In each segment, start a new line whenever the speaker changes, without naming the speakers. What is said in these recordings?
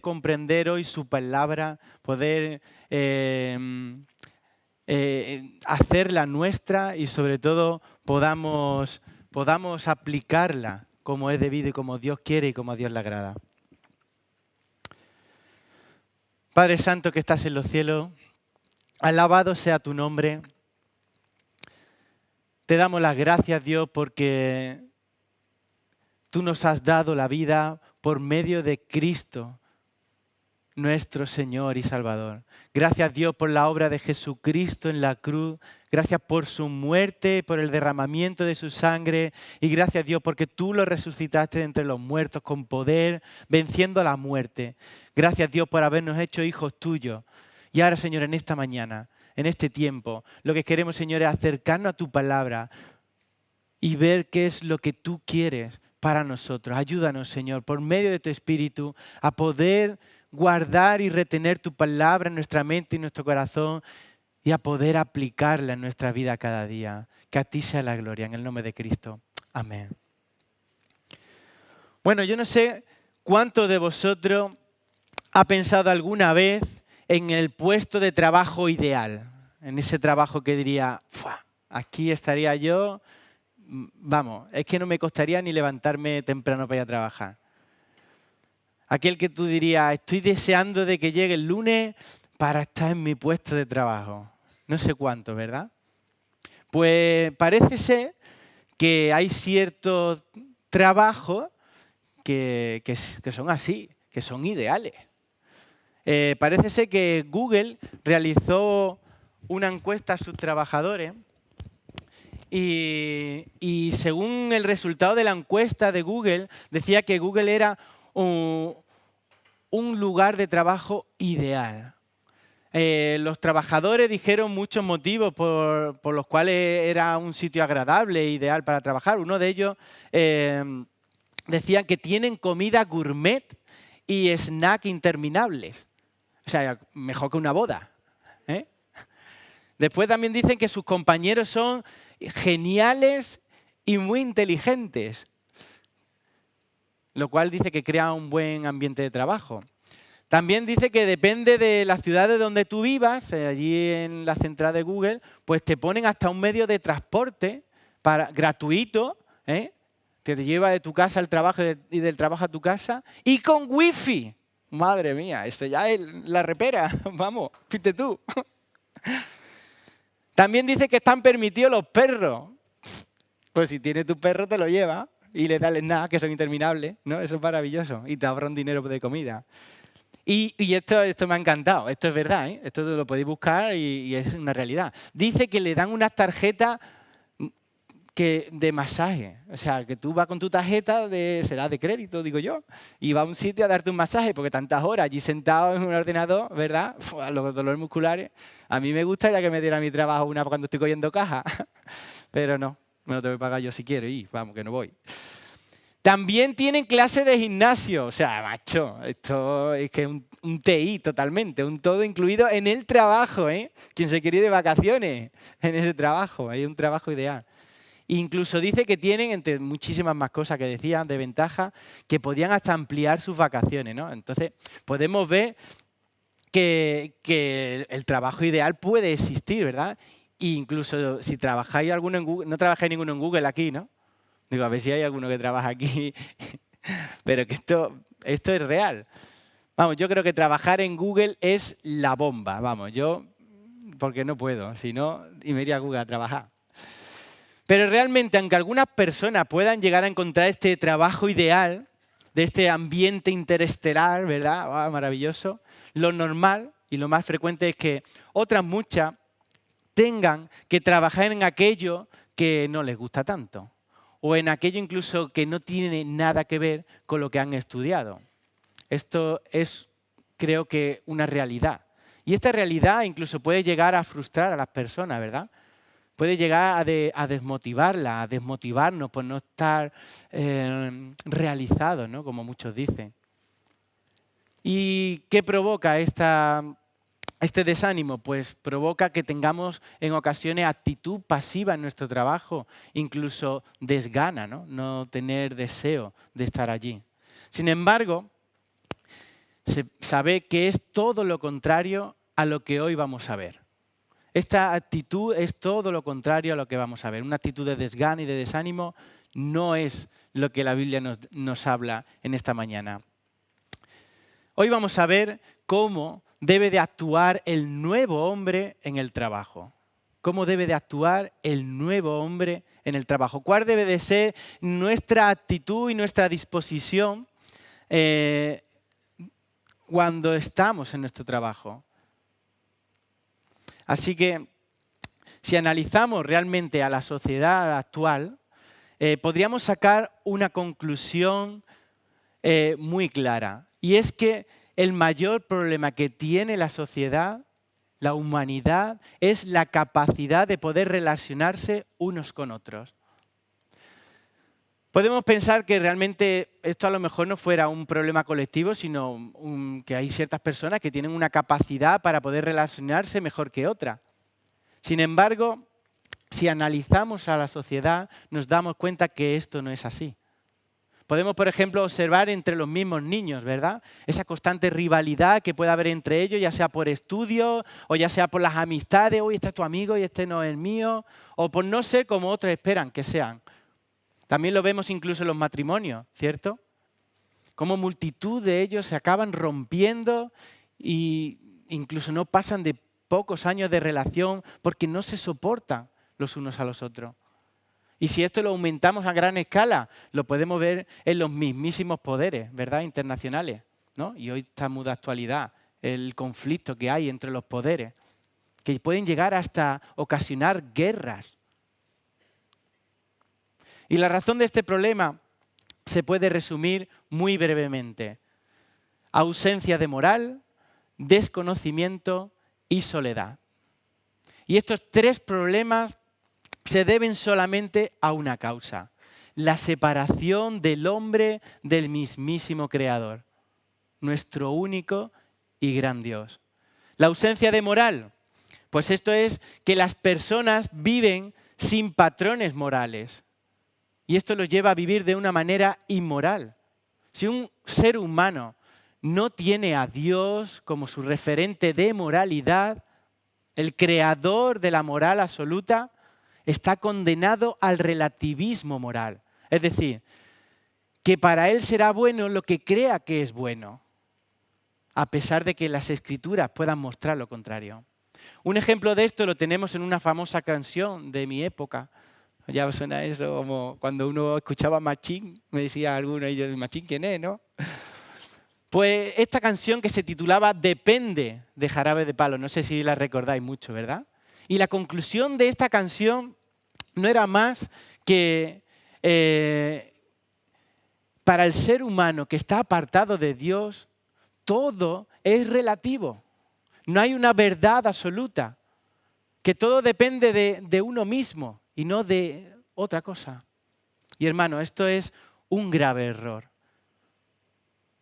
comprender hoy su palabra, poder hacerla nuestra y sobre todo podamos aplicarla como es debido y como Dios quiere y como a Dios le agrada. Padre Santo que estás en los cielos, alabado sea tu nombre. Te damos las gracias, Dios, porque tú nos has dado la vida por medio de Cristo, nuestro Señor y Salvador. Gracias, Dios, por la obra de Jesucristo en la cruz. Gracias por su muerte, por el derramamiento de su sangre. Y gracias, Dios, porque tú lo resucitaste de entre los muertos con poder, venciendo a la muerte. Gracias, Dios, por habernos hecho hijos tuyos. Y ahora, Señor, en esta mañana, en este tiempo, lo que queremos, Señor, es acercarnos a tu palabra y ver qué es lo que tú quieres para nosotros. Ayúdanos, Señor, por medio de tu Espíritu, a poder guardar y retener tu palabra en nuestra mente y nuestro corazón y a poder aplicarla en nuestra vida cada día. Que a ti sea la gloria, en el nombre de Cristo. Amén. Bueno, yo no sé cuántos de vosotros ha pensado alguna vez en el puesto de trabajo ideal, en ese trabajo que diría, aquí estaría yo, vamos, es que no me costaría ni levantarme temprano para ir a trabajar. Aquel que tú dirías, estoy deseando de que llegue el lunes para estar en mi puesto de trabajo. No sé cuánto, ¿verdad? Pues parece ser que hay ciertos trabajos que son así, que son ideales. Parece ser que Google realizó una encuesta a sus trabajadores y según el resultado de la encuesta de Google, decía que Google era un lugar de trabajo ideal. Los trabajadores dijeron muchos motivos por los cuales era un sitio agradable e ideal para trabajar. Uno de ellos decía que tienen comida gourmet y snack interminables. O sea, mejor que una boda. ¿Eh? Después también dicen que sus compañeros son geniales y muy inteligentes, lo cual dice que crea un buen ambiente de trabajo. También dice que depende de la ciudad de donde tú vivas, allí en la central de Google, pues te ponen hasta un medio de transporte gratuito, que te lleva de tu casa al trabajo y del trabajo a tu casa, y con wifi. Madre mía, esto ya es la repera. Vamos, fíjate tú. También dice que están permitidos los perros. Pues si tienes tu perro te lo lleva y le das nada, que son interminables, ¿no? Eso es maravilloso y te ahorra un dinero de comida. Y esto me ha encantado, esto es verdad, ¿eh? Esto lo podéis buscar y es una realidad. Dice que le dan unas tarjetas de masaje, o sea, que tú vas con tu tarjeta, será de crédito, digo yo, y vas a un sitio a darte un masaje, porque tantas horas allí sentado en un ordenador, ¿verdad? Los dolores musculares. A mí me gustaría que me diera mi trabajo una cuando estoy cogiendo caja, pero no, me lo tengo que pagar yo si quiero y vamos, que no voy. También tienen clase de gimnasio. O sea, macho, esto es que es un TI totalmente, un todo incluido en el trabajo, ¿eh? Quien se quiere ir de vacaciones en ese trabajo, hay un trabajo ideal. Incluso dice que tienen, entre muchísimas más cosas que decían, de ventaja, que podían hasta ampliar sus vacaciones, ¿no? Entonces, podemos ver que el trabajo ideal puede existir, ¿verdad? E incluso si trabajáis alguno en Google, no trabajáis ninguno en Google aquí, ¿no? Digo, a ver si hay alguno que trabaja aquí. Pero que esto es real. Vamos, yo creo que trabajar en Google es la bomba. Vamos, yo, porque no puedo, si no, y me iría a Google a trabajar. Pero realmente, aunque algunas personas puedan llegar a encontrar este trabajo ideal, de este ambiente interestelar, ¿verdad? Maravilloso. Lo normal y lo más frecuente es que otras muchas tengan que trabajar en aquello que no les gusta tanto. O en aquello incluso que no tiene nada que ver con lo que han estudiado. Esto es, creo que, una realidad. Y esta realidad incluso puede llegar a frustrar a las personas, ¿verdad? Puede llegar a desmotivarla, a desmotivarnos por no estar realizados, ¿no? Como muchos dicen. ¿Y qué provoca este desánimo? Pues provoca que tengamos en ocasiones actitud pasiva en nuestro trabajo, incluso desgana, ¿no? No tener deseo de estar allí. Sin embargo, saber que es todo lo contrario a lo que hoy vamos a ver. Esta actitud es todo lo contrario a lo que vamos a ver. Una actitud de desgano y de desánimo no es lo que la Biblia nos habla en esta mañana. Hoy vamos a ver cómo debe de actuar el nuevo hombre en el trabajo. Cómo debe de actuar el nuevo hombre en el trabajo. ¿Cuál debe de ser nuestra actitud y nuestra disposición cuando estamos en nuestro trabajo? Así que, si analizamos realmente a la sociedad actual, podríamos sacar una conclusión muy clara. Y es que el mayor problema que tiene la sociedad, la humanidad, es la capacidad de poder relacionarse unos con otros. Podemos pensar que realmente esto a lo mejor no fuera un problema colectivo, sino que hay ciertas personas que tienen una capacidad para poder relacionarse mejor que otras. Sin embargo, si analizamos a la sociedad, nos damos cuenta que esto no es así. Podemos, por ejemplo, observar entre los mismos niños, ¿verdad? Esa constante rivalidad que puede haber entre ellos, ya sea por estudios o ya sea por las amistades. Hoy este es tu amigo y este no es el mío. O por no ser como otros esperan que sean. También lo vemos incluso en los matrimonios, ¿cierto? Como multitud de ellos se acaban rompiendo e incluso no pasan de pocos años de relación porque no se soportan los unos a los otros. Y si esto lo aumentamos a gran escala, lo podemos ver en los mismísimos poderes, ¿verdad?, internacionales, ¿no? Y hoy está muy de actualidad el conflicto que hay entre los poderes, que pueden llegar hasta ocasionar guerras. Y la razón de este problema se puede resumir muy brevemente. Ausencia de moral, desconocimiento y soledad. Y estos tres problemas se deben solamente a una causa: la separación del hombre del mismísimo Creador, nuestro único y gran Dios. La ausencia de moral, pues esto es que las personas viven sin patrones morales. Y esto los lleva a vivir de una manera inmoral. Si un ser humano no tiene a Dios como su referente de moralidad, el creador de la moral absoluta, está condenado al relativismo moral. Es decir, que para él será bueno lo que crea que es bueno, a pesar de que las Escrituras puedan mostrar lo contrario. Un ejemplo de esto lo tenemos en una famosa canción de mi época. Ya os suena eso, como cuando uno escuchaba Machín, me decía alguno, y yo, ¿Machín quién es, no? Pues esta canción que se titulaba Depende, de Jarabe de Palo, no sé si la recordáis mucho, ¿verdad? Y la conclusión de esta canción no era más que para el ser humano que está apartado de Dios, todo es relativo. No hay una verdad absoluta, que todo depende de uno mismo y no de otra cosa. Y hermano, esto es un grave error,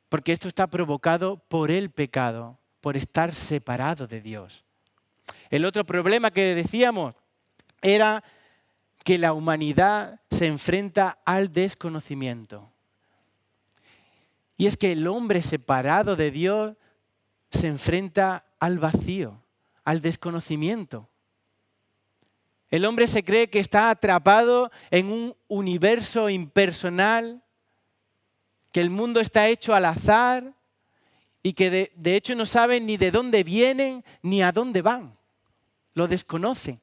porque esto está provocado por el pecado, por estar separado de Dios. El otro problema que decíamos era que la humanidad se enfrenta al desconocimiento. Y es que el hombre separado de Dios se enfrenta al vacío, al desconocimiento. El hombre se cree que está atrapado en un universo impersonal, que el mundo está hecho al azar y que de hecho no saben ni de dónde vienen ni a dónde van. Lo desconocen.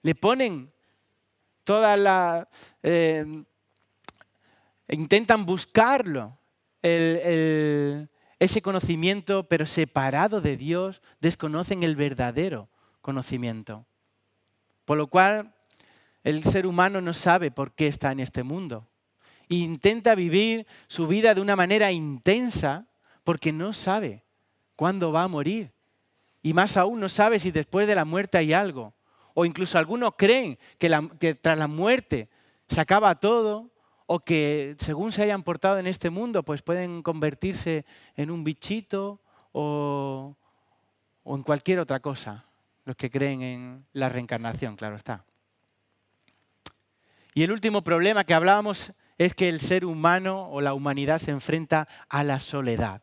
Le ponen todas las... intentan buscarlo, ese conocimiento, pero separado de Dios, desconocen el verdadero conocimiento. Por lo cual, el ser humano no sabe por qué está en este mundo. E intenta vivir su vida de una manera intensa porque no sabe cuándo va a morir. Y más aún no sabe si después de la muerte hay algo. O incluso algunos creen que tras la muerte se acaba todo, o que según se hayan portado en este mundo, pues pueden convertirse en un bichito o en cualquier otra cosa. Los que creen en la reencarnación, claro está. Y el último problema que hablábamos es que el ser humano o la humanidad se enfrenta a la soledad.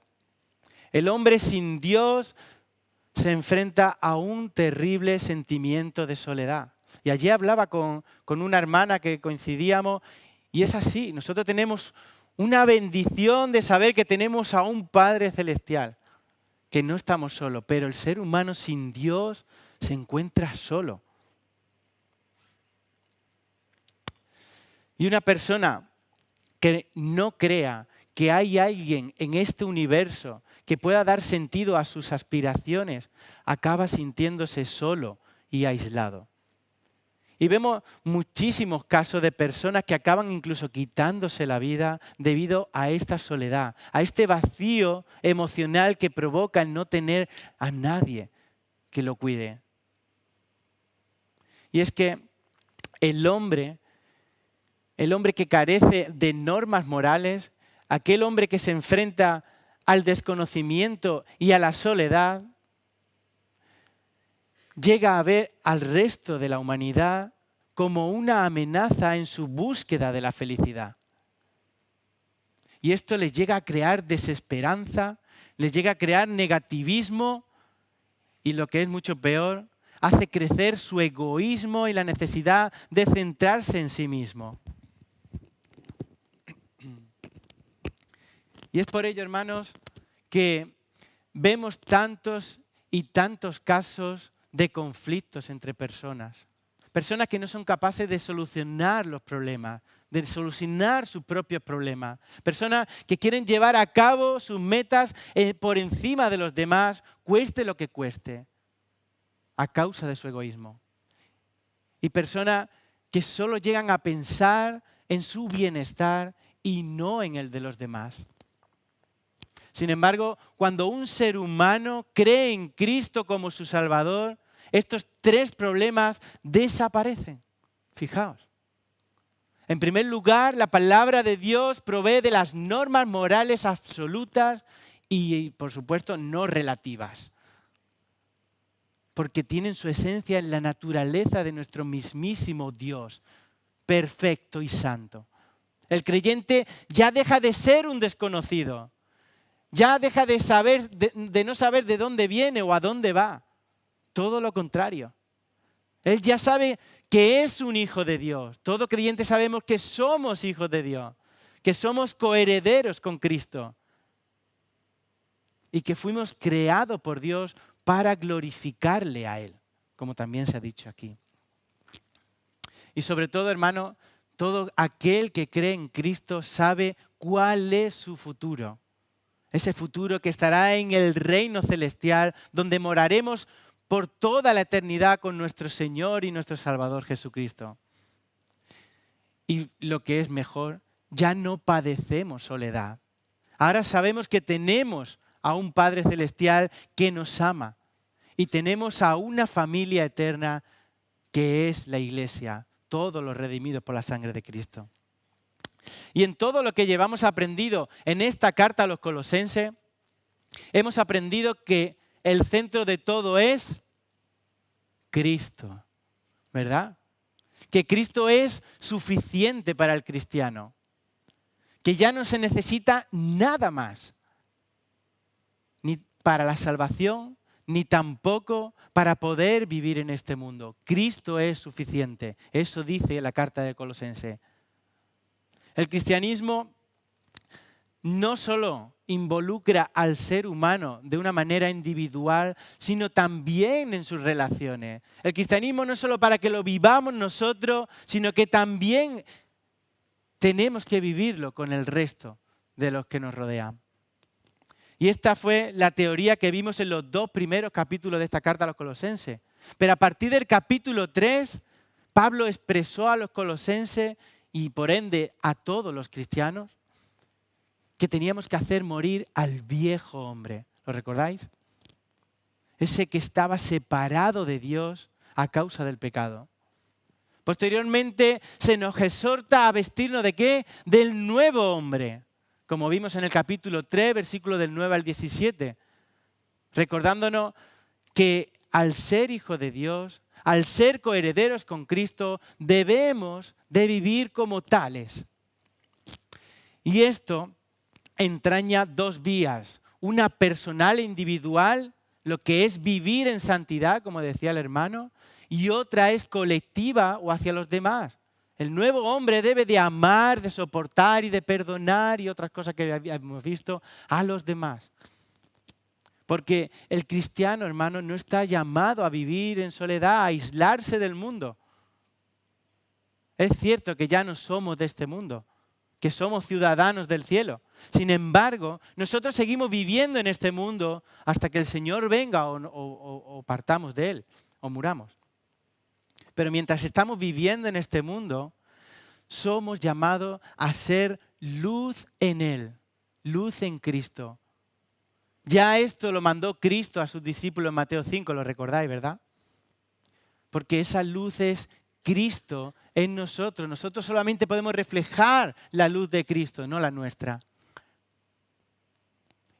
El hombre sin Dios se enfrenta a un terrible sentimiento de soledad. Y allí hablaba con una hermana que coincidíamos y es así. Nosotros tenemos una bendición de saber que tenemos a un Padre Celestial, que no estamos solos, pero el ser humano sin Dios se encuentra solo. Y una persona que no crea que hay alguien en este universo que pueda dar sentido a sus aspiraciones, acaba sintiéndose solo y aislado. Y vemos muchísimos casos de personas que acaban incluso quitándose la vida debido a esta soledad, a este vacío emocional que provoca el no tener a nadie que lo cuide. Y es que el hombre que carece de normas morales, aquel hombre que se enfrenta al desconocimiento y a la soledad, llega a ver al resto de la humanidad como una amenaza en su búsqueda de la felicidad. Y esto les llega a crear desesperanza, les llega a crear negativismo y lo que es mucho peor, hace crecer su egoísmo y la necesidad de centrarse en sí mismo. Y es por ello, hermanos, que vemos tantos y tantos casos de conflictos entre personas. Personas que no son capaces de solucionar los problemas, de solucionar sus propios problemas. Personas que quieren llevar a cabo sus metas por encima de los demás, cueste lo que cueste, a causa de su egoísmo. Y personas que solo llegan a pensar en su bienestar y no en el de los demás. Sin embargo, cuando un ser humano cree en Cristo como su Salvador, estos tres problemas desaparecen. Fijaos. En primer lugar, la palabra de Dios provee de las normas morales absolutas y, por supuesto, no relativas. Porque tienen su esencia en la naturaleza de nuestro mismísimo Dios, perfecto y santo. El creyente ya deja de ser un desconocido. Ya deja de no saber de dónde viene o a dónde va. Todo lo contrario. Él ya sabe que es un hijo de Dios. Todo creyente sabemos que somos hijos de Dios, que somos coherederos con Cristo y que fuimos creados por Dios para glorificarle a Él, como también se ha dicho aquí. Y sobre todo, hermano, todo aquel que cree en Cristo sabe cuál es su futuro. Ese futuro que estará en el reino celestial, donde moraremos por toda la eternidad con nuestro Señor y nuestro Salvador Jesucristo. Y lo que es mejor, ya no padecemos soledad. Ahora sabemos que tenemos a un Padre Celestial que nos ama. Y tenemos a una familia eterna que es la Iglesia, todos los redimidos por la sangre de Cristo. Y en todo lo que llevamos aprendido en esta carta a los Colosenses, hemos aprendido que el centro de todo es Cristo, ¿verdad? Que Cristo es suficiente para el cristiano, que ya no se necesita nada más, ni para la salvación, ni tampoco para poder vivir en este mundo. Cristo es suficiente, eso dice la carta de Colosenses. El cristianismo no solo involucra al ser humano de una manera individual, sino también en sus relaciones. El cristianismo no es solo para que lo vivamos nosotros, sino que también tenemos que vivirlo con el resto de los que nos rodean. Y esta fue la teoría que vimos en los 2 primeros capítulos de esta carta a los Colosenses. Pero a partir del capítulo 3, Pablo expresó a los colosenses y por ende a todos los cristianos que teníamos que hacer morir al viejo hombre. ¿Lo recordáis? Ese que estaba separado de Dios a causa del pecado. Posteriormente se nos exhorta a vestirnos ¿de qué? Del nuevo hombre, como vimos en el capítulo 3, versículo del 9 al 17, recordándonos que al ser hijo de Dios, al ser coherederos con Cristo, debemos de vivir como tales. Y esto entraña 2 vías. una personal e individual, lo que es vivir en santidad, como decía el hermano, y otra es colectiva o hacia los demás. El nuevo hombre debe de amar, de soportar y de perdonar y otras cosas que hemos visto a los demás. Porque el cristiano, hermano, no está llamado a vivir en soledad, a aislarse del mundo. Es cierto que ya no somos de este mundo, que somos ciudadanos del cielo. Sin embargo, nosotros seguimos viviendo en este mundo hasta que el Señor venga o partamos de Él, o muramos. Pero mientras estamos viviendo en este mundo, somos llamados a ser luz en Él, luz en Cristo. Ya esto lo mandó Cristo a sus discípulos en Mateo 5, lo recordáis, ¿verdad? Porque esa luz es Cristo en nosotros. Nosotros solamente podemos reflejar la luz de Cristo, no la nuestra.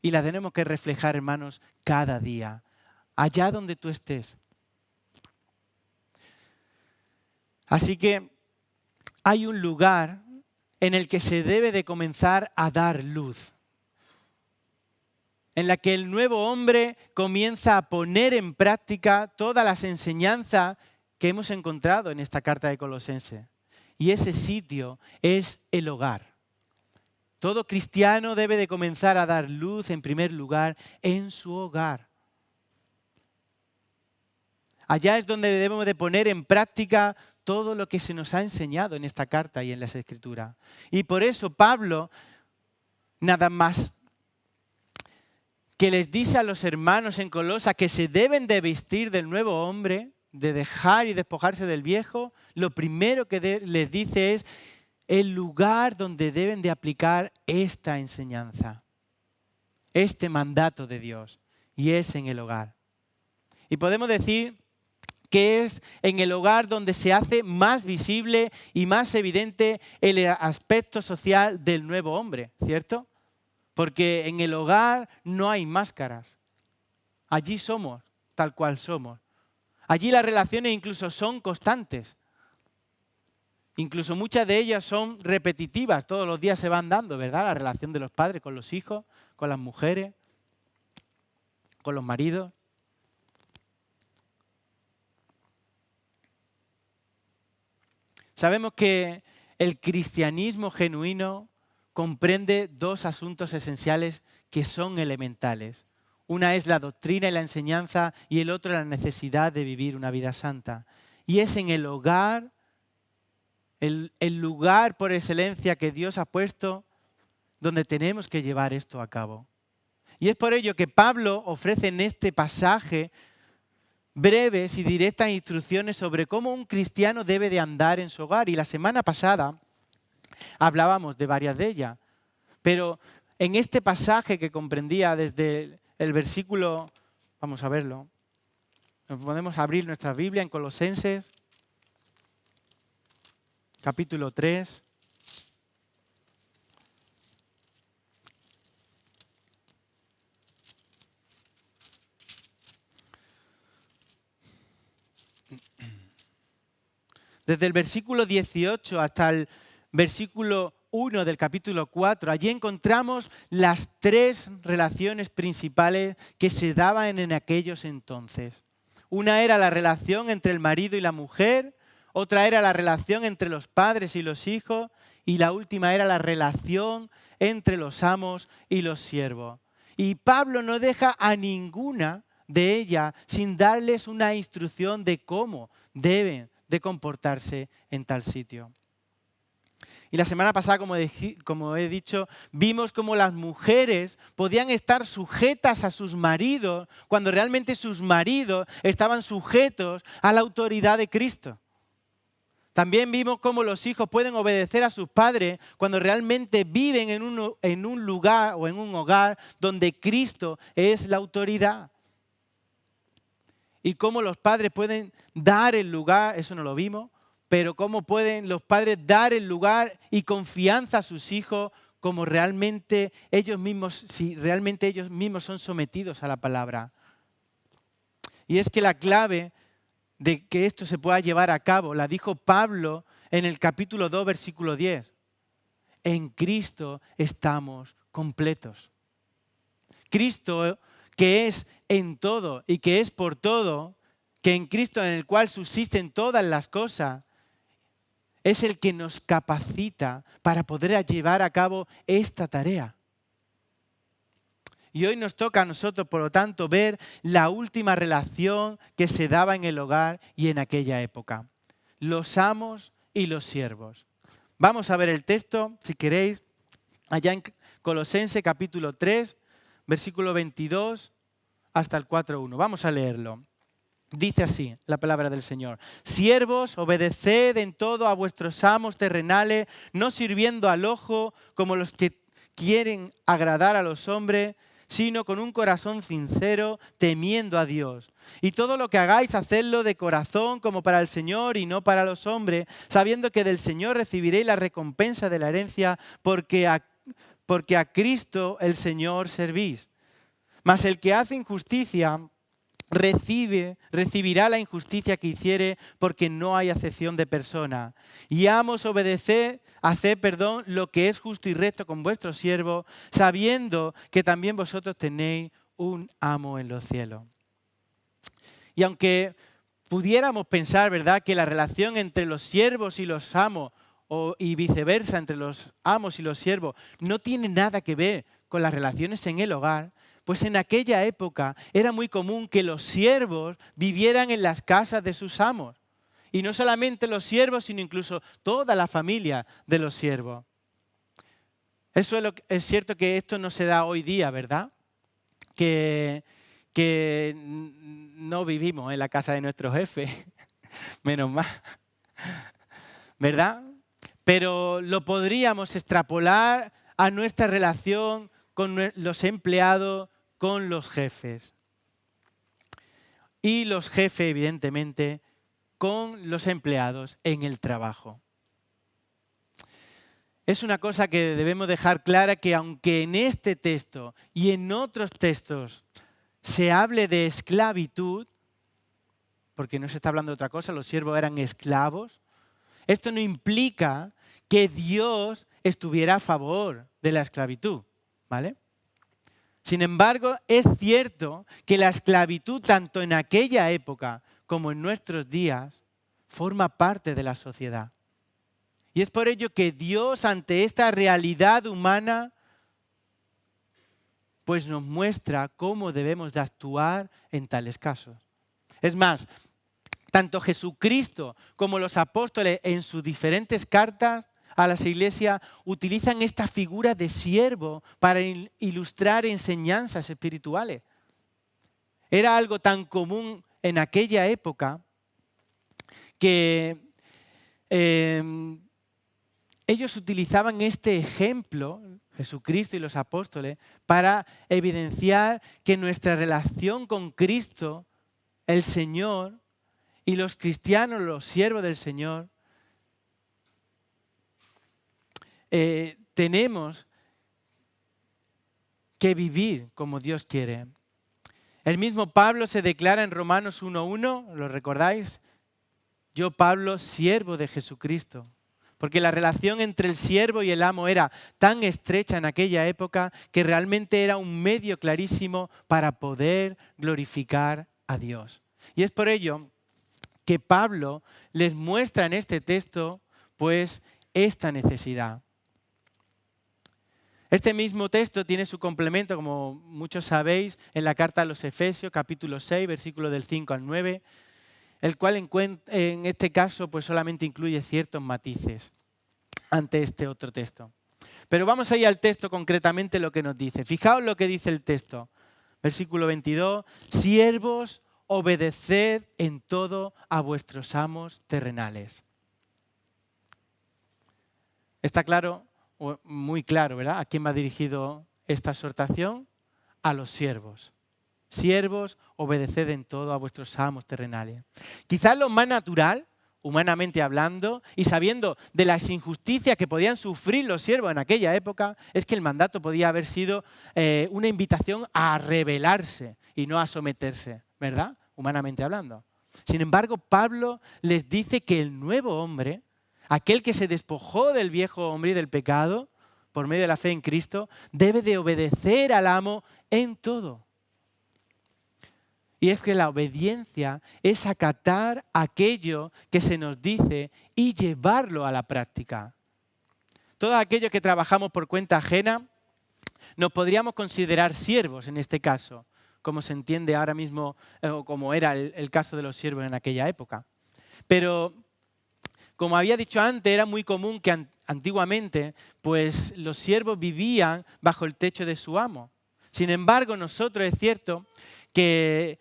Y la tenemos que reflejar, hermanos, cada día, allá donde tú estés. Así que hay un lugar en el que se debe de comenzar a dar luz, en la que el nuevo hombre comienza a poner en práctica todas las enseñanzas que hemos encontrado en esta carta de Colosenses. Y ese sitio es el hogar. Todo cristiano debe de comenzar a dar luz en primer lugar en su hogar. Allá es donde debemos de poner en práctica todo lo que se nos ha enseñado en esta carta y en las Escrituras. Y por eso Pablo, nada más que les dice a los hermanos en Colosa que se deben de vestir del nuevo hombre, de dejar y despojarse del viejo, lo primero que les dice es el lugar donde deben de aplicar esta enseñanza, este mandato de Dios, y es en el hogar. Y podemos decir que es en el hogar donde se hace más visible y más evidente el aspecto social del nuevo hombre, ¿cierto? Porque en el hogar no hay máscaras. Allí somos tal cual somos. Allí las relaciones incluso son constantes. Incluso muchas de ellas son repetitivas. Todos los días se van dando, ¿verdad? La relación de los padres con los hijos, con las mujeres, con los maridos. Sabemos que el cristianismo genuino comprende dos asuntos esenciales que son elementales. Una es la doctrina y la enseñanza y el otro la necesidad de vivir una vida santa. Y es en el hogar, el lugar por excelencia que Dios ha puesto donde tenemos que llevar esto a cabo. Y es por ello que Pablo ofrece en este pasaje breves y directas instrucciones sobre cómo un cristiano debe de andar en su hogar. Y la semana pasada hablábamos de varias de ellas. Pero en este pasaje que comprendía desde el versículo, vamos a verlo, podemos abrir nuestra Biblia en Colosenses, capítulo 3. Desde el versículo 18 hasta el versículo 1 del capítulo 4, allí encontramos las tres relaciones principales que se daban en aquellos entonces. Una era la relación entre el marido y la mujer, otra era la relación entre los padres y los hijos, y la última era la relación entre los amos y los siervos. Y Pablo no deja a ninguna de ellas sin darles una instrucción de cómo deben de comportarse en tal sitio. Y la semana pasada, como he dicho, vimos cómo las mujeres podían estar sujetas a sus maridos cuando realmente sus maridos estaban sujetos a la autoridad de Cristo. También vimos cómo los hijos pueden obedecer a sus padres cuando realmente viven en un lugar o en un hogar donde Cristo es la autoridad. Y cómo los padres pueden dar el lugar, eso no lo vimos, pero cómo pueden los padres dar el lugar y confianza a sus hijos como realmente ellos mismos, si realmente ellos mismos son sometidos a la palabra. Y es que la clave de que esto se pueda llevar a cabo la dijo Pablo en el capítulo 2, versículo 10. En Cristo estamos completos. Cristo, que es en todo y que es por todo, que en Cristo en el cual subsisten todas las cosas, es el que nos capacita para poder llevar a cabo esta tarea. Y hoy nos toca a nosotros, por lo tanto, ver la última relación que se daba en el hogar y en aquella época. Los amos y los siervos. Vamos a ver el texto, si queréis, allá en Colosenses capítulo 3, versículo 22 hasta el 4.1. Vamos a leerlo. Dice así la palabra del Señor: siervos, obedeced en todo a vuestros amos terrenales, no sirviendo al ojo como los que quieren agradar a los hombres, sino con un corazón sincero, temiendo a Dios. Y todo lo que hagáis, hacedlo de corazón como para el Señor y no para los hombres, sabiendo que del Señor recibiréis la recompensa de la herencia, porque a Cristo el Señor servís. Mas el que hace injusticia recibirá la injusticia que hiciere, porque no hay acepción de persona. Y amos, haced lo que es justo y recto con vuestros siervos, sabiendo que también vosotros tenéis un amo en los cielos. Y aunque pudiéramos pensar, ¿verdad?, que la relación entre los siervos y los amos, y viceversa, entre los amos y los siervos, no tiene nada que ver con las relaciones en el hogar, pues en aquella época era muy común que los siervos vivieran en las casas de sus amos. Y no solamente los siervos, sino incluso toda la familia de los siervos. Es cierto que esto no se da hoy día, ¿verdad? Que no vivimos en la casa de nuestro jefe, menos mal, ¿verdad? Pero lo podríamos extrapolar a nuestra relación con los empleados, con los jefes. Y los jefes, evidentemente, con los empleados en el trabajo. Es una cosa que debemos dejar clara, que aunque en este texto y en otros textos se hable de esclavitud, porque no se está hablando de otra cosa, los siervos eran esclavos, esto no implica que Dios estuviera a favor de la esclavitud, ¿vale? Sin embargo, es cierto que la esclavitud, tanto en aquella época como en nuestros días, forma parte de la sociedad. Y es por ello que Dios, ante esta realidad humana, pues nos muestra cómo debemos de actuar en tales casos. Es más, tanto Jesucristo como los apóstoles en sus diferentes cartas a las iglesias utilizan esta figura de siervo para ilustrar enseñanzas espirituales. Era algo tan común en aquella época que ellos utilizaban este ejemplo, Jesucristo y los apóstoles, para evidenciar que nuestra relación con Cristo, el Señor, y los cristianos, los siervos del Señor, tenemos que vivir como Dios quiere. El mismo Pablo se declara en Romanos 1.1, ¿lo recordáis? Yo, Pablo, siervo de Jesucristo. Porque la relación entre el siervo y el amo era tan estrecha en aquella época que realmente era un medio clarísimo para poder glorificar a Dios. Y es por ello que Pablo les muestra en este texto, pues, esta necesidad. Este mismo texto tiene su complemento, como muchos sabéis, en la carta a los Efesios, capítulo 6, versículos del 5 al 9, el cual en este caso pues solamente incluye ciertos matices ante este otro texto. Pero vamos a ir al texto concretamente lo que nos dice. Fijaos lo que dice el texto. Versículo 22, siervos, obedeced en todo a vuestros amos terrenales. ¿Está claro? Muy claro, ¿verdad? ¿A quién va dirigido esta exhortación? A los siervos. Siervos, obedeced en todo a vuestros amos terrenales. Quizás lo más natural, humanamente hablando, y sabiendo de las injusticias que podían sufrir los siervos en aquella época, es que el mandato podía haber sido una invitación a rebelarse y no a someterse, ¿verdad? Humanamente hablando. Sin embargo, Pablo les dice que el nuevo hombre, aquel que se despojó del viejo hombre y del pecado, por medio de la fe en Cristo, debe de obedecer al amo en todo. Y es que la obediencia es acatar aquello que se nos dice y llevarlo a la práctica. Todos aquellos que trabajamos por cuenta ajena nos podríamos considerar siervos en este caso, como se entiende ahora mismo, o como era el caso de los siervos en aquella época. Pero, como había dicho antes, era muy común que antiguamente pues, los siervos vivían bajo el techo de su amo. Sin embargo, nosotros es cierto que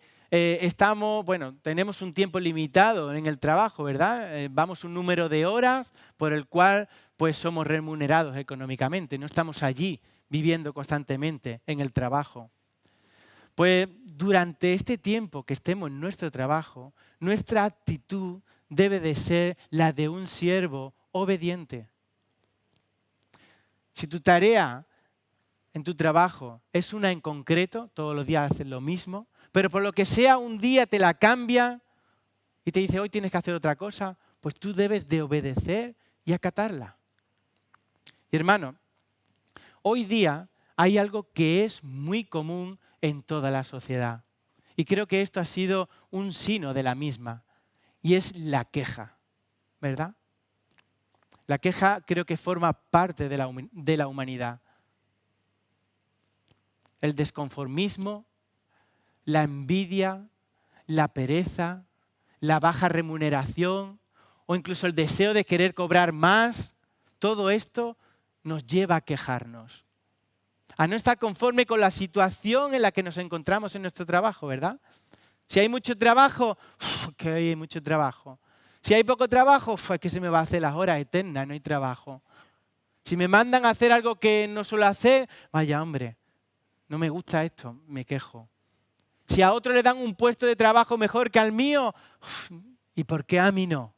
tenemos un tiempo limitado en el trabajo, ¿verdad? Vamos un número de horas por el cual pues, somos remunerados económicamente. No estamos allí viviendo constantemente en el trabajo. Pues durante este tiempo que estemos en nuestro trabajo, nuestra actitud debe de ser la de un siervo obediente. Si tu tarea en tu trabajo es una en concreto, todos los días haces lo mismo, pero por lo que sea un día te la cambia y te dice hoy tienes que hacer otra cosa, pues tú debes de obedecer y acatarla. Y hermano, hoy día hay algo que es muy común en toda la sociedad. Y creo que esto ha sido un signo de la misma. Y es la queja, ¿verdad? La queja creo que forma parte de la humanidad. El desconformismo, la envidia, la pereza, la baja remuneración o incluso el deseo de querer cobrar más, todo esto nos lleva a quejarnos. A no estar conforme con la situación en la que nos encontramos en nuestro trabajo, ¿verdad? Si hay mucho trabajo, que hay mucho trabajo. Si hay poco trabajo, es que se me va a hacer las horas eternas, no hay trabajo. Si me mandan a hacer algo que no suelo hacer, vaya hombre, no me gusta esto, me quejo. Si a otro le dan un puesto de trabajo mejor que al mío, ¿y por qué a mí no?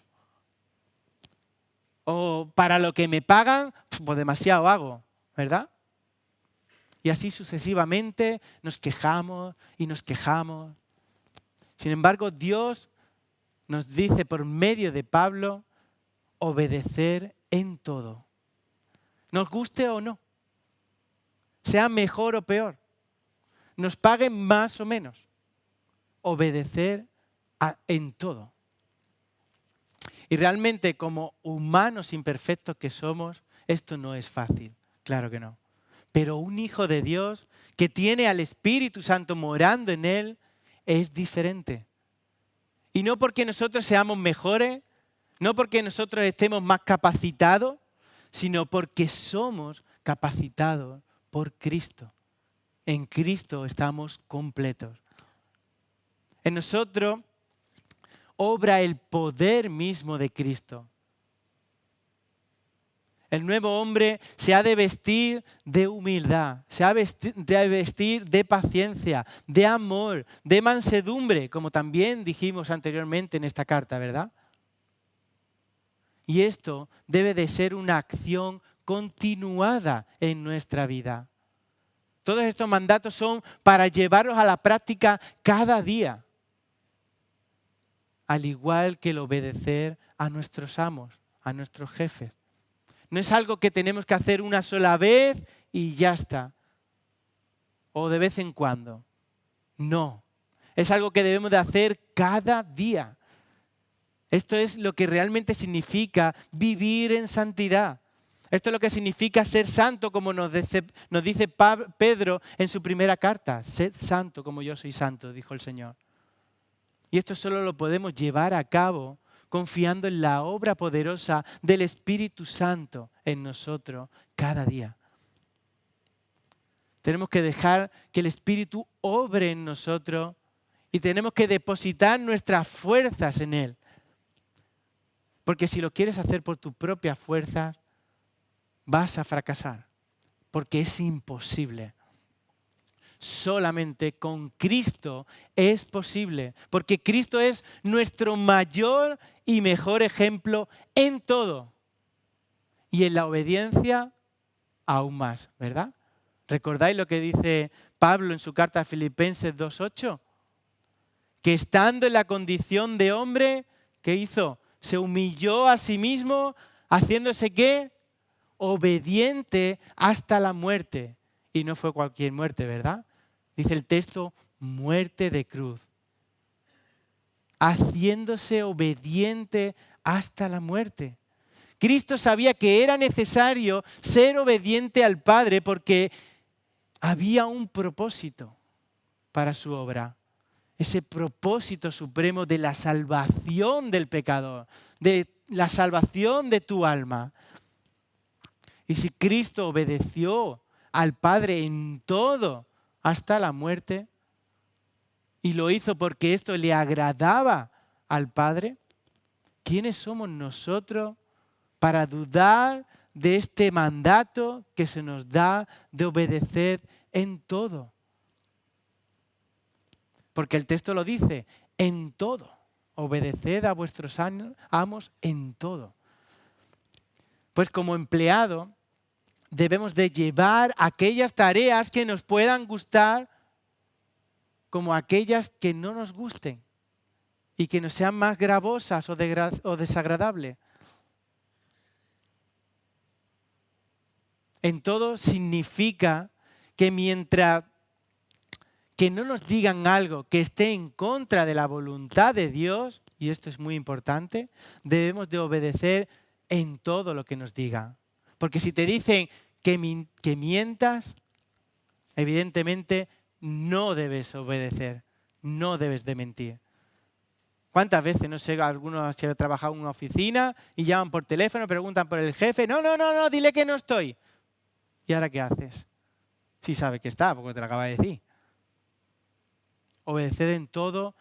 O para lo que me pagan, pues demasiado hago, ¿verdad? Y así sucesivamente nos quejamos y nos quejamos. Sin embargo, Dios nos dice por medio de Pablo obedecer en todo. Nos guste o no, sea mejor o peor, nos paguen más o menos, obedecer en todo. Y realmente como humanos imperfectos que somos, esto no es fácil, claro que no. Pero un hijo de Dios que tiene al Espíritu Santo morando en él es diferente. Y no porque nosotros seamos mejores, no porque nosotros estemos más capacitados, sino porque somos capacitados por Cristo. En Cristo estamos completos. En nosotros obra el poder mismo de Cristo. El nuevo hombre se ha de vestir de humildad, se ha de vestir de paciencia, de amor, de mansedumbre, como también dijimos anteriormente en esta carta, ¿verdad? Y esto debe de ser una acción continuada en nuestra vida. Todos estos mandatos son para llevarlos a la práctica cada día, al igual que el obedecer a nuestros amos, a nuestros jefes. No es algo que tenemos que hacer una sola vez y ya está. O de vez en cuando. No. Es algo que debemos de hacer cada día. Esto es lo que realmente significa vivir en santidad. Esto es lo que significa ser santo, como nos dice Pedro en su primera carta. Sed santo como yo soy santo, dijo el Señor. Y esto solo lo podemos llevar a cabo confiando en la obra poderosa del Espíritu Santo en nosotros cada día. Tenemos que dejar que el Espíritu obre en nosotros y tenemos que depositar nuestras fuerzas en Él. Porque si lo quieres hacer por tus propias fuerzas, vas a fracasar, porque es imposible. Solamente con Cristo es posible, porque Cristo es nuestro mayor y mejor ejemplo en todo. Y en la obediencia aún más, ¿verdad? ¿Recordáis lo que dice Pablo en su carta a Filipenses 2:8? Que estando en la condición de hombre, ¿qué hizo? Se humilló a sí mismo, haciéndose ¿qué? obediente hasta la muerte. Y no fue cualquier muerte, ¿verdad? Dice el texto, muerte de cruz. Haciéndose obediente hasta la muerte. Cristo sabía que era necesario ser obediente al Padre porque había un propósito para su obra. Ese propósito supremo de la salvación del pecador, de la salvación de tu alma. Y si Cristo obedeció al Padre en todo hasta la muerte, y lo hizo porque esto le agradaba al Padre, ¿quiénes somos nosotros para dudar de este mandato que se nos da de obedecer en todo? Porque el texto lo dice, en todo. Obedeced a vuestros amos en todo. Pues como empleado debemos de llevar aquellas tareas que nos puedan gustar como aquellas que no nos gusten y que nos sean más gravosas o desagradables. En todo significa que mientras que no nos digan algo que esté en contra de la voluntad de Dios, y esto es muy importante, debemos de obedecer en todo lo que nos digan. Porque si te dicen que mientas, evidentemente no debes obedecer, no debes de mentir. ¿Cuántas veces, no sé, algunos han trabajado en una oficina y llaman por teléfono, preguntan por el jefe, no, dile que no estoy? ¿Y ahora qué haces? Si sabe que está, porque te lo acaba de decir. Obedeced en todo,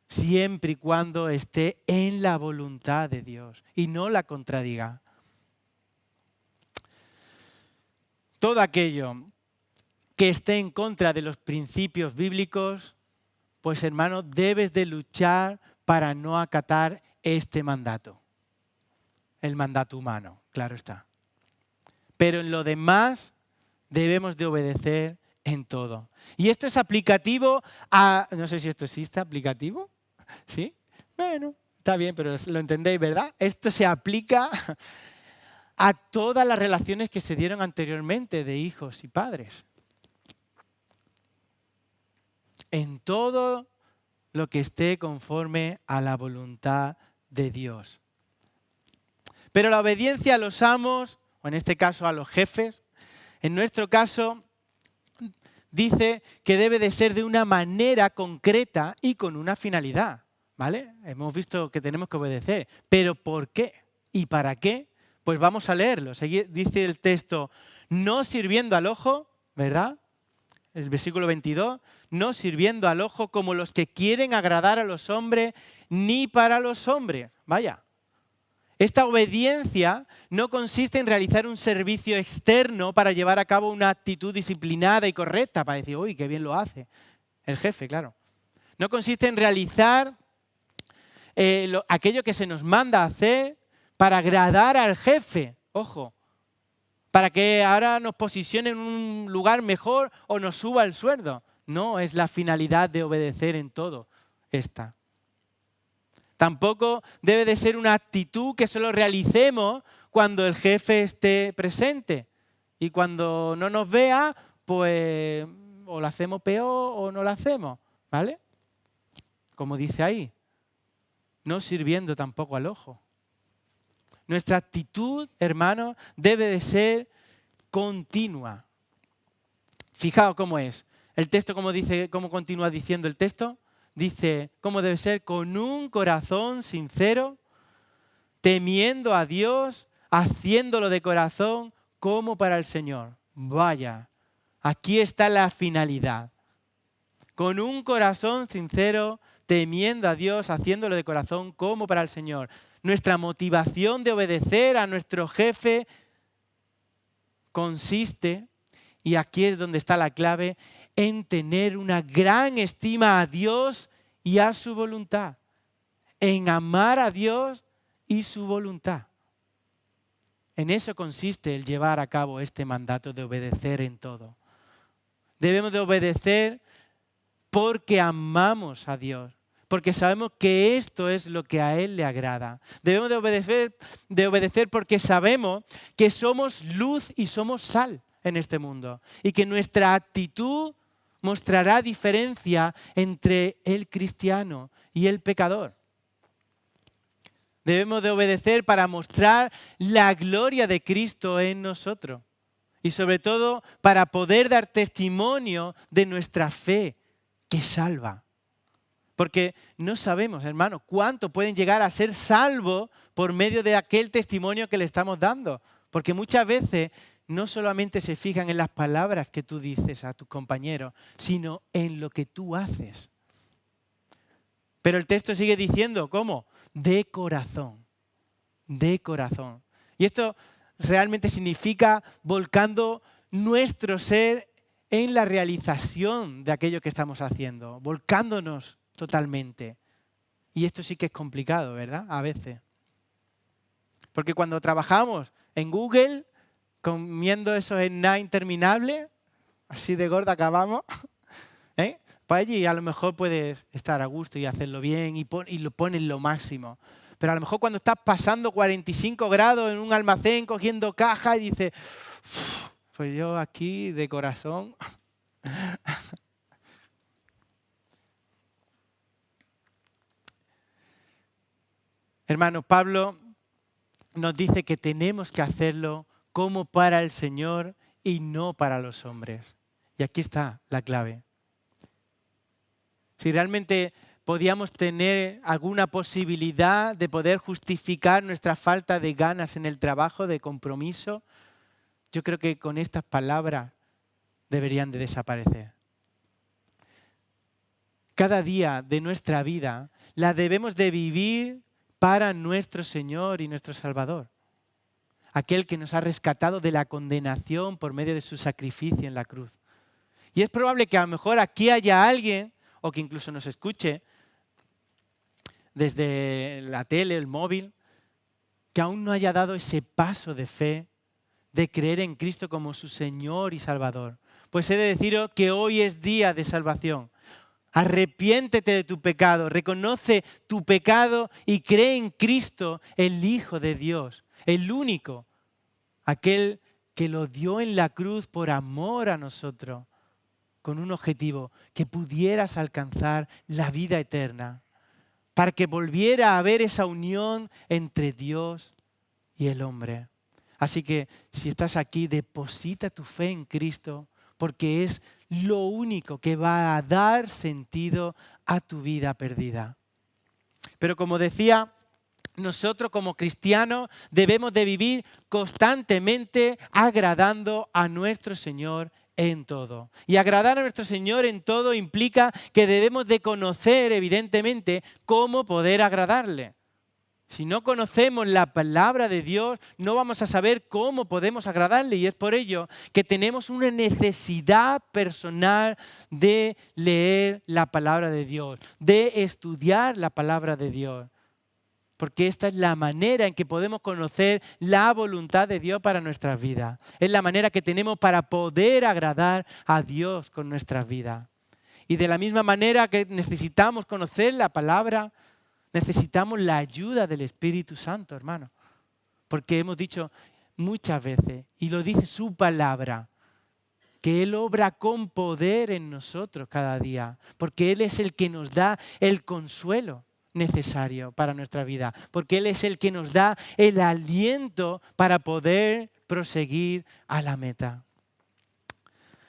siempre y cuando esté en la voluntad de Dios y no la contradiga. Todo aquello que esté en contra de los principios bíblicos, pues hermano, debes de luchar para no acatar este mandato. El mandato humano, claro está. Pero en lo demás debemos de obedecer en todo. Y esto es aplicativo a... No sé si esto existe, aplicativo. ¿Sí? Bueno, está bien, pero lo entendéis, ¿verdad? Esto se aplica a todas las relaciones que se dieron anteriormente de hijos y padres. En todo lo que esté conforme a la voluntad de Dios. Pero la obediencia a los amos, o en este caso a los jefes, en nuestro caso dice que debe de ser de una manera concreta y con una finalidad, ¿vale? Hemos visto que tenemos que obedecer, pero ¿por qué? ¿Y para qué? Pues vamos a leerlo. Dice el texto, no sirviendo al ojo, ¿verdad? El versículo 22, no sirviendo al ojo como los que quieren agradar a los hombres, ni para los hombres. Vaya. Esta obediencia no consiste en realizar un servicio externo para llevar a cabo una actitud disciplinada y correcta, para decir, uy, qué bien lo hace el jefe, claro. No consiste en realizar aquello que se nos manda a hacer para agradar al jefe, ojo, para que ahora nos posicione en un lugar mejor o nos suba el sueldo. No es la finalidad de obedecer en todo esta. Tampoco debe de ser una actitud que solo realicemos cuando el jefe esté presente. Y cuando no nos vea, pues o lo hacemos peor o no lo hacemos, ¿vale? Como dice ahí, no sirviendo tampoco al ojo. Nuestra actitud, hermanos, debe de ser continua. Fijaos cómo es. El texto, ¿cómo continúa diciendo el texto? Dice, ¿cómo debe ser? Con un corazón sincero, temiendo a Dios, haciéndolo de corazón como para el Señor. Vaya, aquí está la finalidad. Con un corazón sincero, temiendo a Dios, haciéndolo de corazón como para el Señor. Nuestra motivación de obedecer a nuestro jefe consiste, y aquí es donde está la clave, en tener una gran estima a Dios y a su voluntad. En amar a Dios y su voluntad. En eso consiste el llevar a cabo este mandato de obedecer en todo. Debemos de obedecer porque amamos a Dios, porque sabemos que esto es lo que a Él le agrada. Debemos de obedecer porque sabemos que somos luz y somos sal en este mundo y que nuestra actitud mostrará diferencia entre el cristiano y el pecador. Debemos de obedecer para mostrar la gloria de Cristo en nosotros y sobre todo para poder dar testimonio de nuestra fe que salva. Porque no sabemos, hermanos, cuánto pueden llegar a ser salvos por medio de aquel testimonio que le estamos dando. Porque muchas veces no solamente se fijan en las palabras que tú dices a tus compañeros, sino en lo que tú haces. Pero el texto sigue diciendo, ¿cómo? De corazón, de corazón. Y esto realmente significa volcando nuestro ser en la realización de aquello que estamos haciendo, volcándonos totalmente. Y esto sí que es complicado, ¿verdad? A veces. Porque cuando trabajamos en Google, comiendo esos snacks interminables, así de gorda acabamos, pues allí a lo mejor puedes estar a gusto y hacerlo bien y lo pones lo máximo. Pero a lo mejor cuando estás pasando 45 grados en un almacén cogiendo cajas y dices, pues yo aquí de corazón. Hermano, Pablo nos dice que tenemos que hacerlo como para el Señor y no para los hombres. Y aquí está la clave. Si realmente podíamos tener alguna posibilidad de poder justificar nuestra falta de ganas en el trabajo, de compromiso, yo creo que con estas palabras deberían de desaparecer. Cada día de nuestra vida la debemos de vivir para nuestro Señor y nuestro Salvador. Aquel que nos ha rescatado de la condenación por medio de su sacrificio en la cruz. Y es probable que a lo mejor aquí haya alguien, o que incluso nos escuche desde la tele, el móvil, que aún no haya dado ese paso de fe, de creer en Cristo como su Señor y Salvador. Pues he de deciros que hoy es día de salvación. Arrepiéntete de tu pecado, reconoce tu pecado y cree en Cristo, el Hijo de Dios, el único, aquel que lo dio en la cruz por amor a nosotros, con un objetivo, que pudieras alcanzar la vida eterna, para que volviera a haber esa unión entre Dios y el hombre. Así que si estás aquí, deposita tu fe en Cristo, porque es lo único que va a dar sentido a tu vida perdida. Pero como decía, nosotros como cristianos debemos de vivir constantemente agradando a nuestro Señor en todo. Y agradar a nuestro Señor en todo implica que debemos de conocer, evidentemente, cómo poder agradarle. Si no conocemos la palabra de Dios, no vamos a saber cómo podemos agradarle. Y es por ello que tenemos una necesidad personal de leer la palabra de Dios, de estudiar la palabra de Dios. Porque esta es la manera en que podemos conocer la voluntad de Dios para nuestras vidas. Es la manera que tenemos para poder agradar a Dios con nuestras vidas. Y de la misma manera que necesitamos conocer la palabra, necesitamos la ayuda del Espíritu Santo, hermano. Porque hemos dicho muchas veces, y lo dice su palabra, que Él obra con poder en nosotros cada día. Porque Él es el que nos da el consuelo necesario para nuestra vida. Porque Él es el que nos da el aliento para poder proseguir a la meta.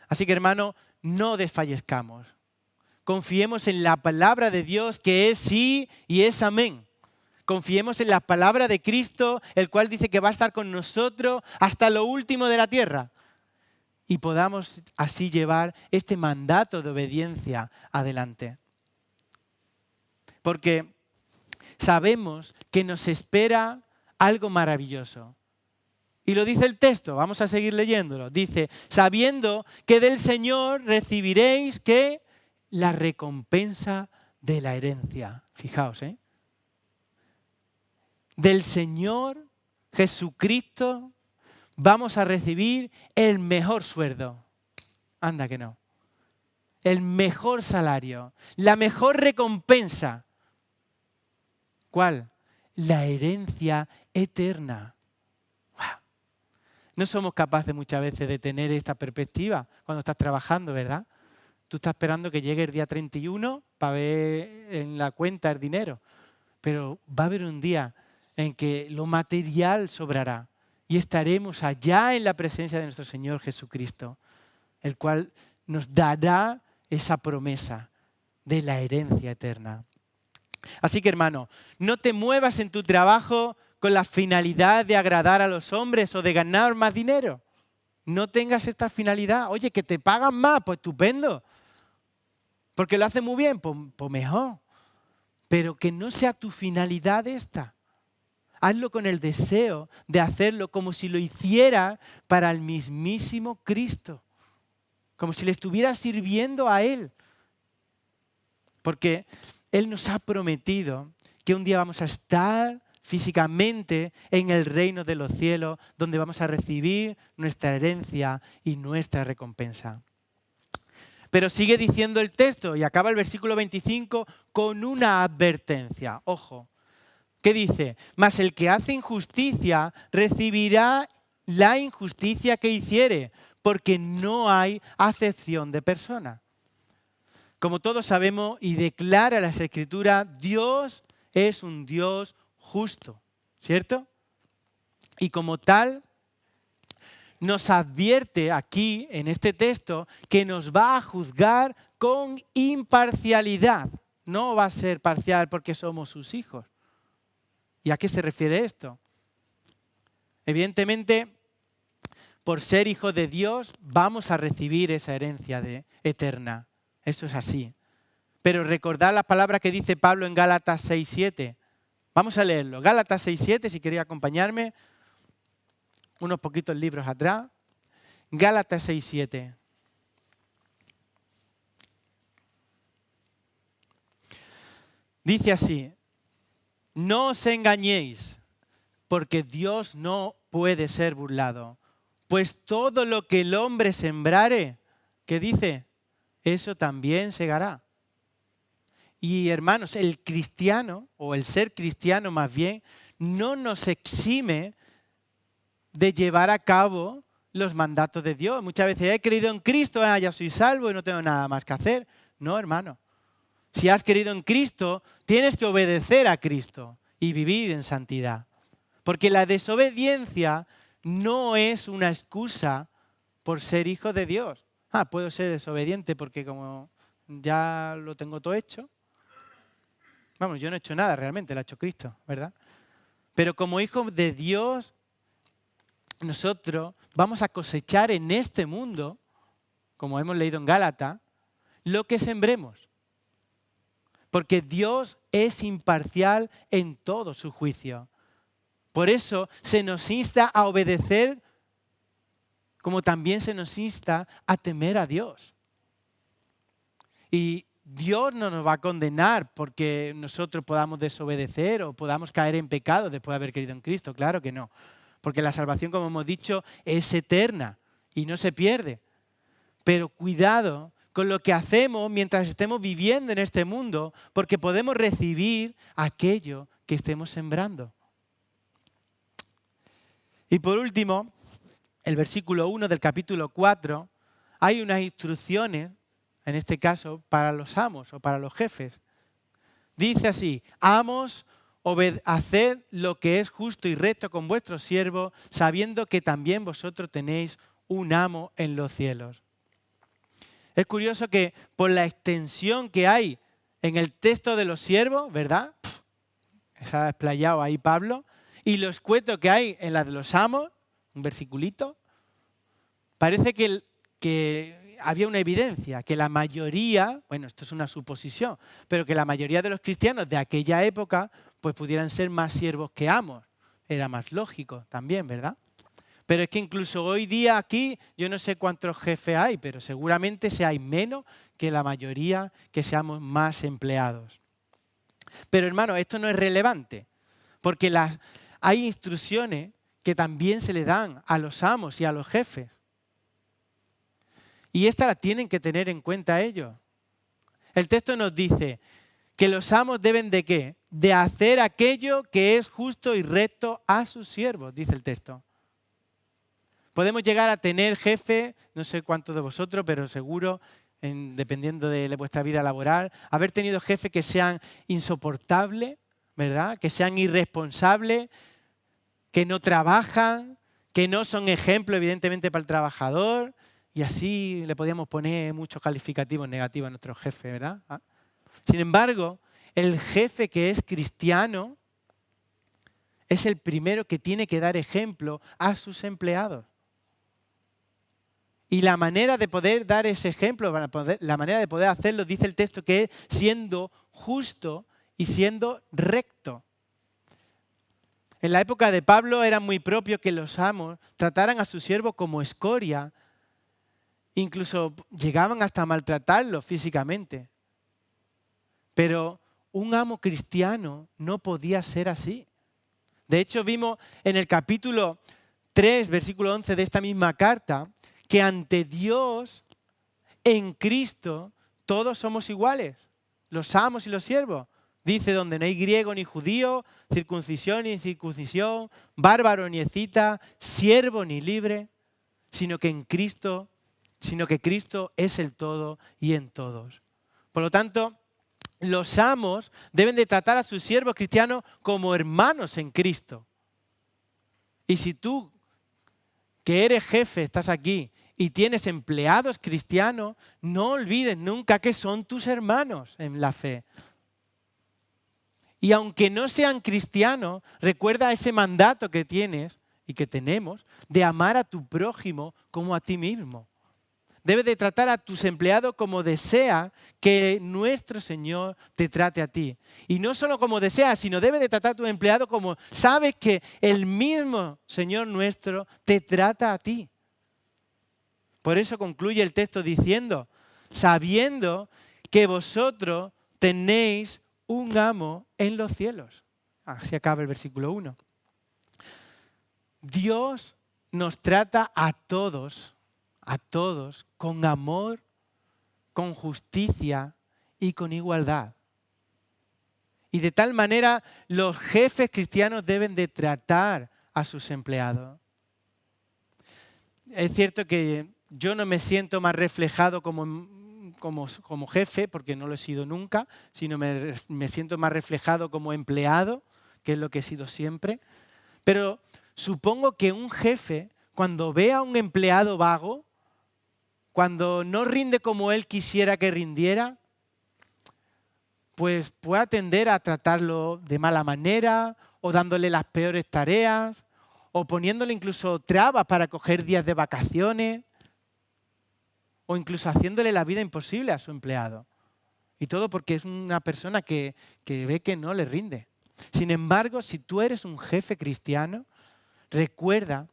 Así que, hermano, no desfallezcamos. Confiemos en la palabra de Dios que es sí y es amén. Confiemos en la palabra de Cristo, el cual dice que va a estar con nosotros hasta lo último de la tierra. Y podamos así llevar este mandato de obediencia adelante. Porque sabemos que nos espera algo maravilloso. Y lo dice el texto, vamos a seguir leyéndolo. Dice, sabiendo que del Señor recibiréis que la recompensa de la herencia. Fijaos, Del Señor Jesucristo vamos a recibir el mejor sueldo. Anda que no. El mejor salario, la mejor recompensa. ¿Cuál? La herencia eterna. ¡Wow! No somos capaces muchas veces de tener esta perspectiva cuando estás trabajando, ¿verdad? Tú estás esperando que llegue el día 31 para ver en la cuenta el dinero. Pero va a haber un día en que lo material sobrará y estaremos allá en la presencia de nuestro Señor Jesucristo, el cual nos dará esa promesa de la herencia eterna. Así que, hermano, no te muevas en tu trabajo con la finalidad de agradar a los hombres o de ganar más dinero. No tengas esta finalidad. Oye, que te pagan más, pues estupendo. Porque lo haces muy bien, pues mejor. Pero que no sea tu finalidad esta. Hazlo con el deseo de hacerlo como si lo hiciera para el mismísimo Cristo. Como si le estuvieras sirviendo a Él. Porque Él nos ha prometido que un día vamos a estar físicamente en el reino de los cielos, donde vamos a recibir nuestra herencia y nuestra recompensa. Pero sigue diciendo el texto y acaba el versículo 25 con una advertencia. Ojo, ¿qué dice? Mas el que hace injusticia recibirá la injusticia que hiciere, porque no hay acepción de persona. Como todos sabemos y declara las Escrituras, Dios es un Dios justo, ¿cierto? Y como tal, nos advierte aquí en este texto que nos va a juzgar con imparcialidad. No va a ser parcial porque somos sus hijos. ¿Y a qué se refiere esto? Evidentemente, por ser hijos de Dios, vamos a recibir esa herencia eterna. Eso es así. Pero recordad la palabra que dice Pablo en Gálatas 6:7. Vamos a leerlo. Gálatas 6:7, si queréis acompañarme. Unos poquitos libros atrás. Gálatas 6:7. Dice así: no os engañéis, porque Dios no puede ser burlado. Pues todo lo que el hombre sembrare, ¿qué dice? Eso también segará. Y hermanos, el cristiano, o el ser cristiano más bien, no nos exime de llevar a cabo los mandatos de Dios. Muchas veces he creído en Cristo, ya soy salvo y no tengo nada más que hacer. No, hermano. Si has creído en Cristo, tienes que obedecer a Cristo y vivir en santidad. Porque la desobediencia no es una excusa por ser hijo de Dios. Puedo ser desobediente porque como ya lo tengo todo hecho. Vamos, yo no he hecho nada realmente, lo ha hecho Cristo, ¿verdad? Pero como hijos de Dios, nosotros vamos a cosechar en este mundo, como hemos leído en Gálatas, lo que sembremos. Porque Dios es imparcial en todo su juicio. Por eso se nos insta a obedecer, como también se nos insta a temer a Dios. Y Dios no nos va a condenar porque nosotros podamos desobedecer o podamos caer en pecado después de haber creído en Cristo. Claro que no. Porque la salvación, como hemos dicho, es eterna y no se pierde. Pero cuidado con lo que hacemos mientras estemos viviendo en este mundo, porque podemos recibir aquello que estemos sembrando. Y por último, el versículo 1 del capítulo 4, hay unas instrucciones, en este caso, para los amos o para los jefes. Dice así: amos, haced lo que es justo y recto con vuestros siervos, sabiendo que también vosotros tenéis un amo en los cielos. Es curioso que por la extensión que hay en el texto de los siervos, ¿verdad? Se ha explayado ahí Pablo. Y lo escueto que hay en la de los amos, un versiculito, parece que había una evidencia, que la mayoría, bueno, esto es una suposición, pero que la mayoría de los cristianos de aquella época pues pudieran ser más siervos que amos. Era más lógico también, ¿verdad? Pero es que incluso hoy día aquí, yo no sé cuántos jefes hay, pero seguramente hay menos que la mayoría que seamos más empleados. Pero hermano, esto no es relevante, porque hay instrucciones que también se le dan a los amos y a los jefes. Y estas las tienen que tener en cuenta ellos. El texto nos dice que los amos deben ¿de qué? De hacer aquello que es justo y recto a sus siervos, dice el texto. Podemos llegar a tener jefe, no sé cuántos de vosotros, pero seguro, dependiendo de vuestra vida laboral, haber tenido jefes que sean insoportables, ¿verdad? Que sean irresponsables, que no trabajan, que no son ejemplo evidentemente para el trabajador, y así le podíamos poner muchos calificativos negativos a nuestros jefes, ¿verdad? ¿Ah? Sin embargo, el jefe que es cristiano es el primero que tiene que dar ejemplo a sus empleados. Y la manera de poder dar ese ejemplo, la manera de poder hacerlo, dice el texto, que es siendo justo y siendo recto. En la época de Pablo era muy propio que los amos trataran a sus siervos como escoria, incluso llegaban hasta a maltratarlos físicamente. Pero un amo cristiano no podía ser así. De hecho, vimos en el capítulo 3, versículo 11 de esta misma carta, que ante Dios, en Cristo, todos somos iguales, los amos y los siervos. Dice, donde no hay griego ni judío, circuncisión ni incircuncisión, bárbaro ni escita, siervo ni libre, sino que Cristo es el todo y en todos. Por lo tanto, los amos deben de tratar a sus siervos cristianos como hermanos en Cristo. Y si tú, que eres jefe, estás aquí y tienes empleados cristianos, no olvides nunca que son tus hermanos en la fe. Y aunque no sean cristianos, recuerda ese mandato que tienes y que tenemos de amar a tu prójimo como a ti mismo. Debes de tratar a tus empleados como desea que nuestro Señor te trate a ti. Y no solo como desea, sino debes de tratar a tus empleados como sabes que el mismo Señor nuestro te trata a ti. Por eso concluye el texto diciendo, sabiendo que vosotros tenéis un amo en los cielos. Así acaba el versículo 1. Dios nos trata a todos con amor, con justicia y con igualdad. Y de tal manera los jefes cristianos deben de tratar a sus empleados. Es cierto que yo no me siento más reflejado como jefe, porque no lo he sido nunca, sino me siento más reflejado como empleado, que es lo que he sido siempre. Pero supongo que un jefe, cuando ve a un empleado vago, cuando no rinde como él quisiera que rindiera, pues puede tender a tratarlo de mala manera o dándole las peores tareas o poniéndole incluso trabas para coger días de vacaciones o incluso haciéndole la vida imposible a su empleado. Y todo porque es una persona que ve que no le rinde. Sin embargo, si tú eres un jefe cristiano, recuerda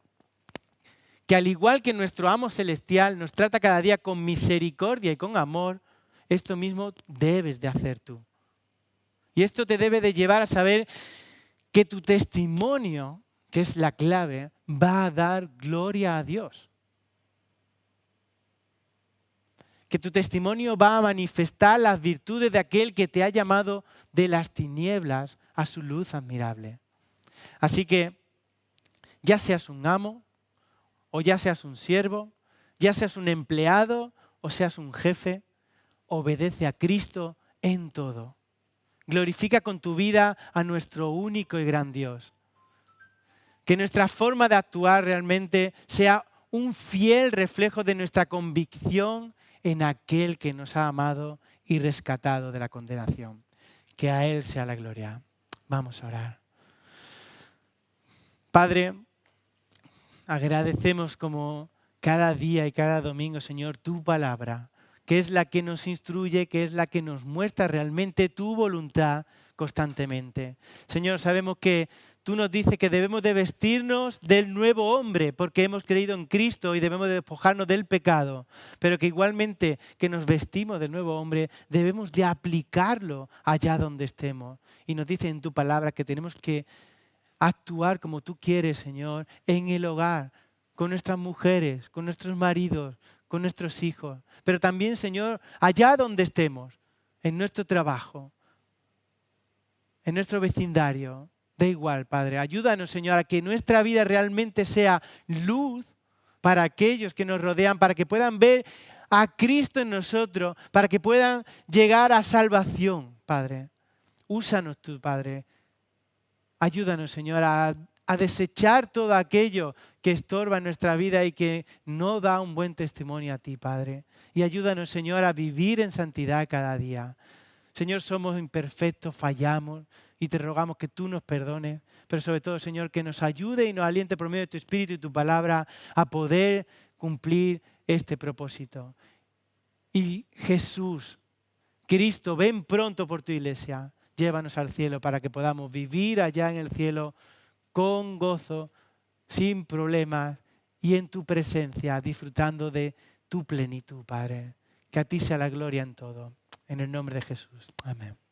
que al igual que nuestro amo celestial nos trata cada día con misericordia y con amor, esto mismo debes de hacer tú. Y esto te debe de llevar a saber que tu testimonio, que es la clave, va a dar gloria a Dios. Que tu testimonio va a manifestar las virtudes de aquel que te ha llamado de las tinieblas a su luz admirable. Así que, ya seas un amo, o ya seas un siervo, ya seas un empleado o seas un jefe, obedece a Cristo en todo. Glorifica con tu vida a nuestro único y gran Dios. Que nuestra forma de actuar realmente sea un fiel reflejo de nuestra convicción en aquel que nos ha amado y rescatado de la condenación. Que a Él sea la gloria. Vamos a orar. Padre, agradecemos como cada día y cada domingo, Señor, tu palabra, que es la que nos instruye, que es la que nos muestra realmente tu voluntad constantemente. Señor, sabemos que tú nos dices que debemos de vestirnos del nuevo hombre porque hemos creído en Cristo y debemos de despojarnos del pecado, pero que igualmente que nos vestimos del nuevo hombre debemos de aplicarlo allá donde estemos. Y nos dice en tu palabra que tenemos que actuar como tú quieres, Señor, en el hogar, con nuestras mujeres, con nuestros maridos, con nuestros hijos. Pero también, Señor, allá donde estemos, en nuestro trabajo, en nuestro vecindario. Da igual, Padre. Ayúdanos, Señor, a que nuestra vida realmente sea luz para aquellos que nos rodean, para que puedan ver a Cristo en nosotros, para que puedan llegar a salvación, Padre. Úsanos tú, Padre. Ayúdanos, Señor, a desechar todo aquello que estorba en nuestra vida y que no da un buen testimonio a ti, Padre. Y ayúdanos, Señor, a vivir en santidad cada día. Señor, somos imperfectos, fallamos y te rogamos que tú nos perdones, pero sobre todo, Señor, que nos ayude y nos aliente por medio de tu Espíritu y tu palabra a poder cumplir este propósito. Y Jesús, Cristo, ven pronto por tu iglesia. Llévanos al cielo para que podamos vivir allá en el cielo con gozo, sin problemas y en tu presencia, disfrutando de tu plenitud, Padre. Que a ti sea la gloria en todo. En el nombre de Jesús. Amén.